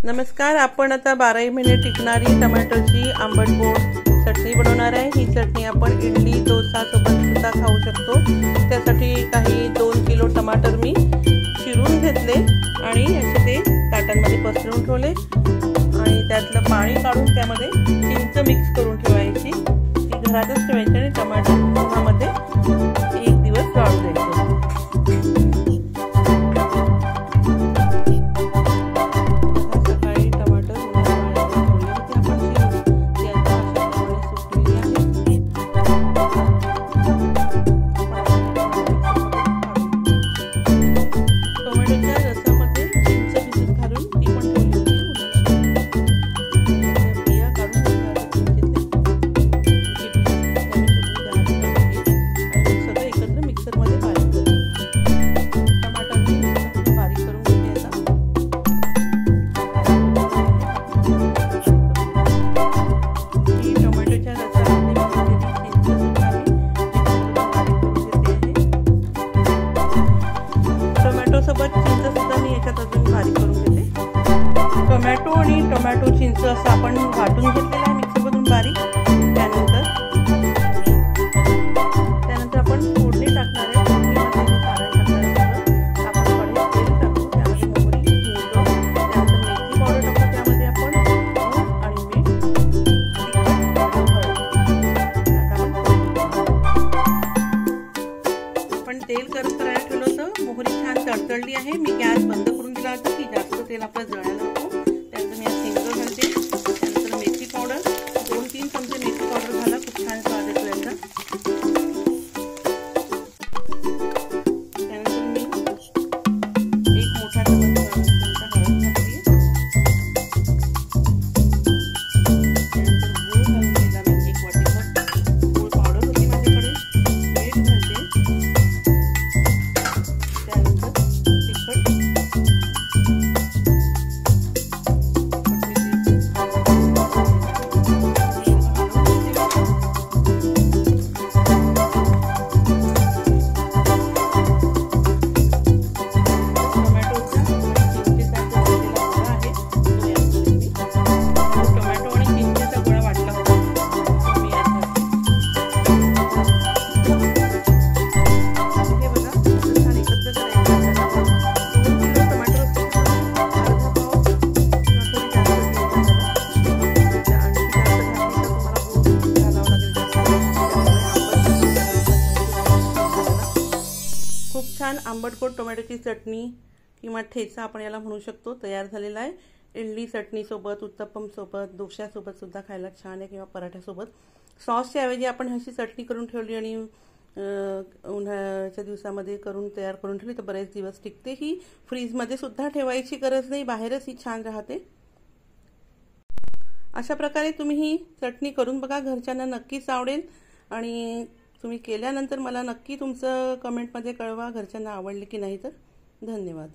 नमस्कार, आपण आता 12 महिने टिकणारी टोमॅटोची आंबट गोड चटणी बनवणार आहे। ही चटणी आपण इडली डोसा सोबत सुद्धा खाऊ शकतो। त्यासाठी काही 2 किलो टमाटर मी चिरून घेतले आणि असे ते ताटांमध्ये पसरवून ठेवले आणि त्यातलं पाणी काढून त्यामध्ये चिंच मिक्स करून ठेवायची। ती घरातच ठेवायची आणि टमाटर उन्हामध्ये 1 दिवस वाळू द्यायचे। टोमॅटो आणि टोमॅटो चिंच असं आपण वाटून घेतलेलं आहे मिक्सरमधून बारीक। त्यानंतर आपण फोडणी टाकणार आहे। फोडणीमध्ये काढायला टाकणार आपण कढईत तेल टाकू, त्यामध्ये मोहरी, हिंग, त्यानंतर मेथी पावडर टाकू, त्यामध्ये आपण आणि मीठ आपण तेल गरम करायला ठेवलं होतं। मोहरी छान तडतडली आहे। मी गॅस बंद करून दिला होता की जास्त तेल आपलं जळायला नको। त्यानंतर मी हिंग घालते, त्यानंतर मेथी पावडर 2-3 चमचे मेथी पावडर घाला, खूप छान स्वाद येतो याचा। त्यानंतर मी 1 मोठा चमचा हळद घातली, त्यानंतर गूळ घालून दिला मी 1 वाटीभर। गूळ पावडर होती माझ्याकडे। मीठ घालते, त्यानंतर तिखट, छान आंबटगोड टोमॅटोची चटणी किंवा ठेचा आपण याला म्हणू शकतो तयार झालेला आहे। इडली चटणी सोबत, उत्तप्पम सोबत, डोश्यासोबत सुद्धा खायला छान आहे किंवा पराठ्यासोबत। सॉसच्या ऐवजी आपण अशी चटणी करून ठेवली आणि उन्हाळ्याच्या दिवसामध्ये तयार करून ठेवली तर बरेच दिवस टिकते। ही फ्रीजमध्ये सुद्धा ठेवायची गरज नाही, बाहेरच ही छान राहते। अशा प्रकारे तुम्ही ही चटणी करून बघा, घरच्यांना नक्कीच आवडेल आणि तुम्ही केल्यानंतर मला नक्की तुमचं कमेंटमध्ये कळवा घरच्यांना आवडले की नाही तर। धन्यवाद।